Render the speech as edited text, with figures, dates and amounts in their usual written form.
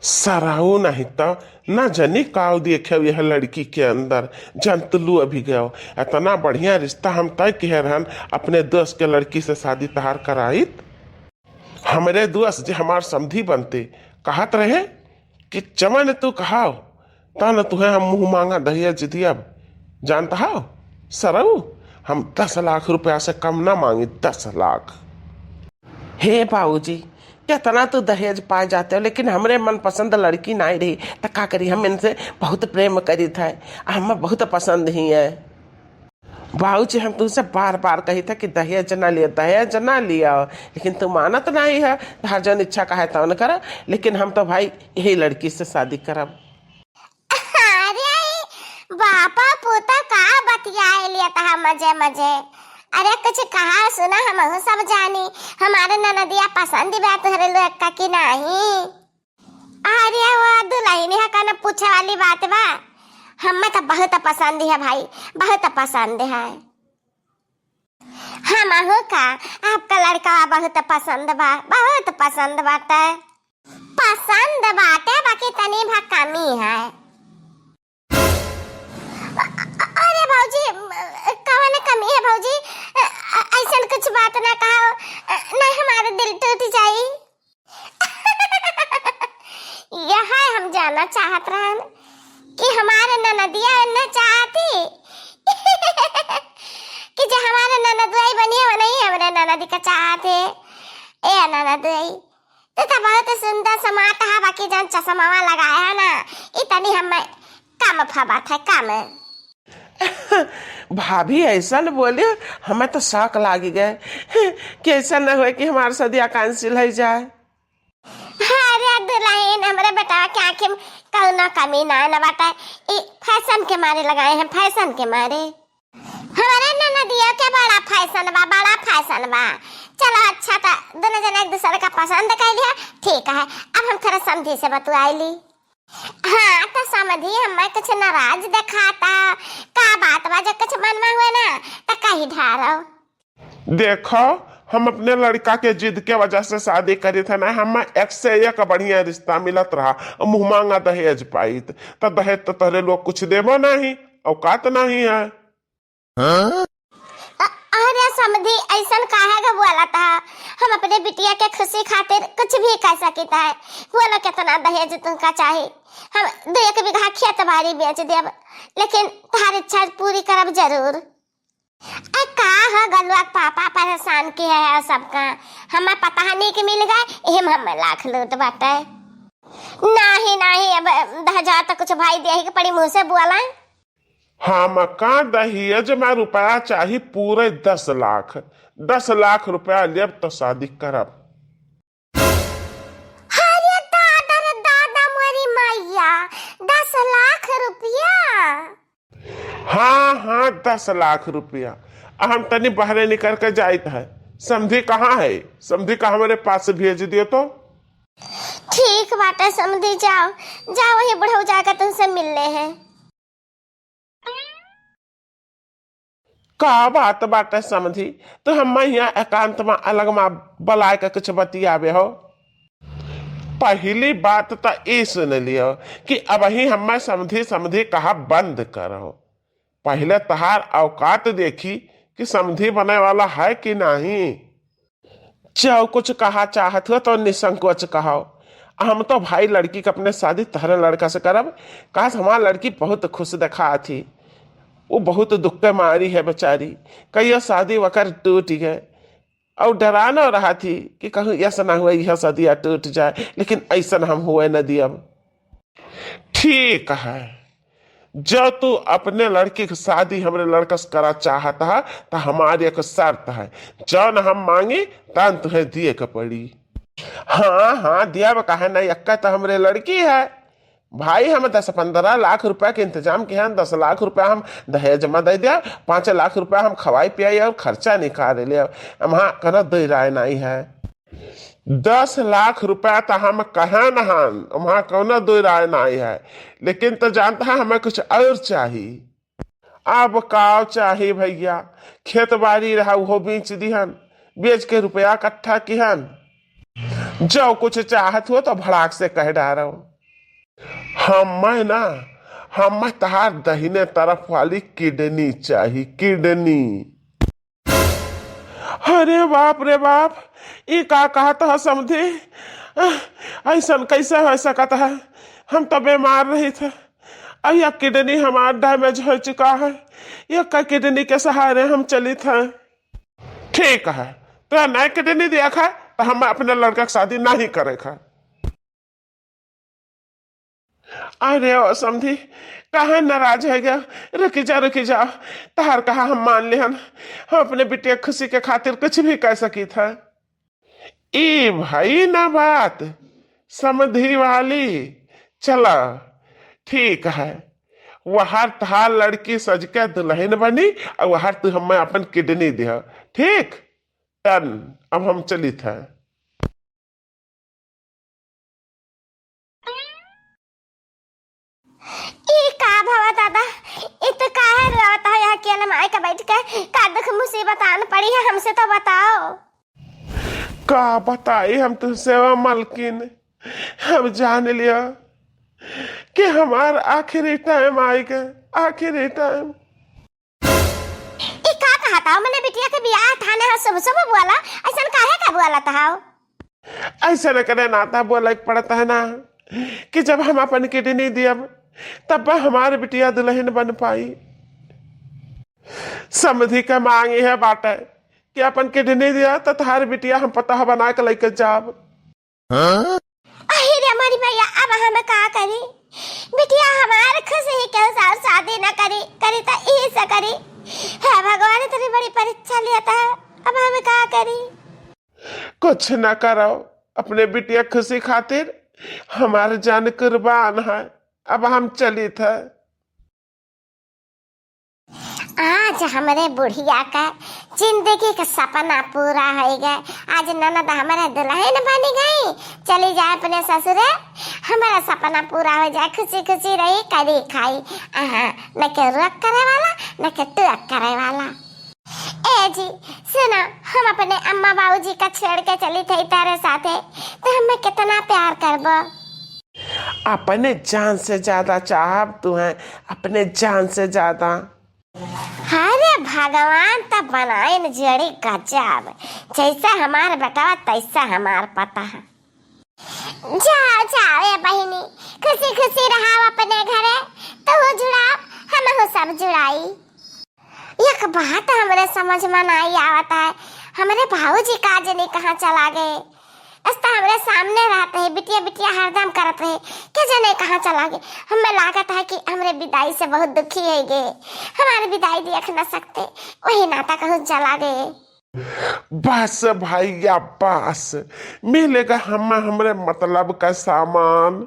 सराहू नहीं तो ना जनी काव देखे यह लड़की के अंदर जंतलू अभी गयो। इतना बढ़िया रिश्ता हम तय किए रहन अपने दोस्त के लड़की से शादी तहार कराइत। हमरे दोस्त जो हमार समधी बनते कहत रहे कि चमन तू कहाओ ता न तुम्हें हम मुंह मांगा दहेज दियब। जानता हो सरऊ हम 10 लाख रुपया से कम ना मांगी, 10 लाख। हे बाबूजी कितना तो दहेज पाए जाते हो, लेकिन हमरे मनपसंद लड़की नहीं रही तो का करी। हम इनसे बहुत प्रेम करी था, हमें बहुत पसंद ही है। बाबूजी हम तुमसे बार बार कही था कि दहेज ना लिया, दहेज ना लिया, लेकिन तू मानत नहीं है। हर जन इच्छा का है तो न करा, लेकिन हम तो भाई यही लड़की से शादी करब। अरे बापा पोता का बतियाए लिया था मजे मजे। अरे कुछ कहा सुना हम सब जानी। हमारे ननदिया पसंद बात हरे लोग का कि नहीं। अरे वो दुल्हनी है का न पूछे वाली बात बा। हमें तो बहुत पसंद है भाई, बहुत पसंद है। हम का आपका लड़का बहुत पसंद बा, बहुत पसंद बाटे। पसंद बाटे बाकी तनी भा कमी है। अरे भौजी कौन कमी है भौजी? ऐसा कुछ बात ना कहो, ना हमारा दिल टूट जाए। यह हम जानना चाहत रहन कि हमारे ननदिया न चाहती कि जो हमारे ननदुआई बनी है वो नहीं हमारे ननदी का चाहते। ए ननदुआई तो बहुत सुंदर समाट है, बाकी जन चश्मा लगाया है ना इतनी हम कम फबा था कम। भाभी ऐसा न बोले, हमें तो शौक लागी गए कि ऐसा न हो कि हमारे सदिया कैंसिल हो जाए। अरे दुल्हन हमारे बेटा के आंखें में कौनो कमी ना न बाटा। फैशन के मारे लगाए हैं, फैशन के मारे। हमारे ननदिया के बड़ा फैशन बा, बड़ा फैशन बा। चलो अच्छा था दोनों जन एक दूसरे का पसंद कर लिया, ठीक है। अब हम थोड़ा समझी से बतवाइली। हाँ तो समझी हमें कुछ नाराज दिखाता का बात बा, जब कुछ मन में हुए ना तो कहीं ढारो। देखो हम अपने लड़का के जिद के वजह से शादी करी थे ना, हमें एक से एक बढ़िया रिश्ता मिलत रहा। मुंह मांगा दहेज पाई तो दहेज तो तहरे लोग कुछ देवो नहीं, औकात नहीं है। अरे समझी ऐसा काहे का बोला था। हम अपने बिटिया के खुशी खातिर कुछ भी कर सकता है। बोलो कितना दहेज तुमका चाहिए, हम 2 बीघा खेत बाड़ी बेच देब, लेकिन तुम्हारी इच्छा पूरी करब जरूर। का गलुआ पापा परेशान के है सबका, हमें पता नहीं कि मिल गए एम हमें लाख लूट बाटे। नहीं नहीं अब 10,000 तो कुछ भाई दे ही पड़ी मुंह से बोला। हाँ मका दहेज में रुपया चाहिए पूरे 10 लाख, 10 लाख रुपया लेब तो शादी करब। अरे दादा रे दादा मोरी मैया, 10 लाख रुपया। हाँ हाँ 10 लाख रुपया। हम तनी बाहर निकल कर जाइत है, समझी कहाँ है, समझी का हमारे पास भेज दियो तो ठीक बात है। समझी जाओ जाओ, वही बुढ़ऊ जाकर तुमसे मिलने हैं। का बात बात समझी तो हम यहाँ एकांत में अलग में बुलाए के कुछ बतियावे हो। पहली बात तो ये सुन लियो कि अब ही हमें समझी समझी कहा बंद करो। पहले तहार औकात देखी कि समझी बने वाला है कि नहीं। जो कुछ कहा चाहत हो तो निसंकोच कहो। हम तो भाई लड़की के अपने शादी तहरे लड़का से करब। काश हमारा लड़की बहुत खुश दिखा थी, वो बहुत दुख के मारी है बेचारी। कई शादी वकर टूट गए और डरा न रहा थी कि कहूँ ऐसा ना हुआ यह शादी टूट जाए, लेकिन ऐसा हम हुए न दियब। ठीक है, जो तू अपने लड़की की शादी हमारे लड़का से करा चाहता है तो हमारी एक शर्त है, जो न हम मांगे तन तुम्हें दिए के पड़ी। हाँ हाँ दिया कहा नहीं, अक्का तो हमारे लड़की है भाई। हम 10-15 लाख रुपया के इंतजाम किया, 10 लाख रुपया हम दहेज में दे दिया, 5 लाख रुपया हम खवाई पियाई और खर्चा निकाल लिया। वहाँ कहना दे राय नहीं है। 10 लाख रुपया तो हम कहा नहान, वहाँ कहना दे राय नहीं है, लेकिन तो जानता है हमें कुछ और चाहिए। अब काव चाहिए भैया, खेत बाड़ी रहा वो बेच दिहन, बेच के रुपया इकट्ठा किहन। जो कुछ चाहत हो तो भड़ाक से कह डालो। हमें ना, हमें तहार दहिने तरफ वाली किडनी चाहिए, किडनी। अरे बाप रे बाप, ये का कहता है समझे? ऐसा कैसे हो सकता है? हम तो बीमार रहे थे, यह किडनी हमारा डैमेज हो चुका है। यह का किडनी के सहारे हम चले थे। ठीक है, तो नया किडनी देखा तो हम अपने लड़का की शादी नहीं करेगा। अरे ओ समझी, कहा नाराज है गया? रुकी जा, तहार कहा हम मान ले, हम अपने बिटिया खुशी के खातिर कुछ भी कर सकी था। ई भाई ना बात समझी वाली। चला ठीक है, वहार तहार लड़की सज के दुल्हन बनी और वहार तू हमें अपन किडनी दिया। ठीक डन, अब हम चली था। ई का भवा दादा, ई तो काहे रहता है यहाँ अकेले माई का बैठ के? का दुख मुसीबत आन पड़ी है, हमसे तो बताओ। का बताई हम तुझसे वो मलकिन, हम जान लिया कि हमार आखिरी टाइम आएगा, आखिरी टाइम। ई का कहता हो? मैंने बिटिया के बियाह ठाने है सुबह सुबह बोला, ऐसा काहे का बोला था? ऐसा न करे नाता बोला पड़ता है ना कि जब हम अपन किडनी दिया तब हमारे बिटिया दुल्हन बन पाई। समझी के मांगी है बाटे कि अपन किडनी दिया तो तुम्हारी बिटिया हम पता बना के लेके जाब। अरे हमारी भैया, अब हमें का करी? बिटिया हमारे खुशी ही के साथ शादी न करी तो ई से करी है। भगवान तेरी बड़ी परीक्षा लेता है, अब हमें का करी? कुछ न करो, अपने बिटिया खुशी खातिर हमारे जान कुर्बान है। अब हम चली थे। आज हमारे बुढ़िया का जिंदगी का सपना पूरा हो गया। आज ननद हमारे दुल्हन बनी गई, चली जाए अपने ससुरे, हमारा सपना पूरा हो जाए, खुशी खुशी रही, करी खाई। न के रुक करे वाला न के टुक करे वाला। ए जी सुना, हम अपने अम्मा बाबूजी का छेड़ के चली थी तेरे साथे, तो हमें कितना प्यार करबो? अपने जान से ज्यादा चाहब तू है, अपने जान से ज्यादा। अरे भगवान तो बनाए न जड़ी गजब, जैसा हमार बेटा तैसा हमार पता है। जाओ जाओ ए बहिनी, खुशी खुशी रहा अपने घरे, तो हो जुड़ाओ, हम हो सब जुड़ाई। एक बात हमरे समझ में नहीं आवता है, हमारे भाऊजी काज नहीं कहाँ चला गए? अस्ता हमारे सामने रहते हैं, बिटिया बिटिया हरदम करते हैं, क्या जाने कहाँ चला गए? हमें लागत है कि हमारे विदाई से बहुत दुखी है गए, हमारी विदाई देख न सकते, वही नाता कहीं चला गए। बस भैया बस, मिलेगा हम हमरे मतलब का सामान।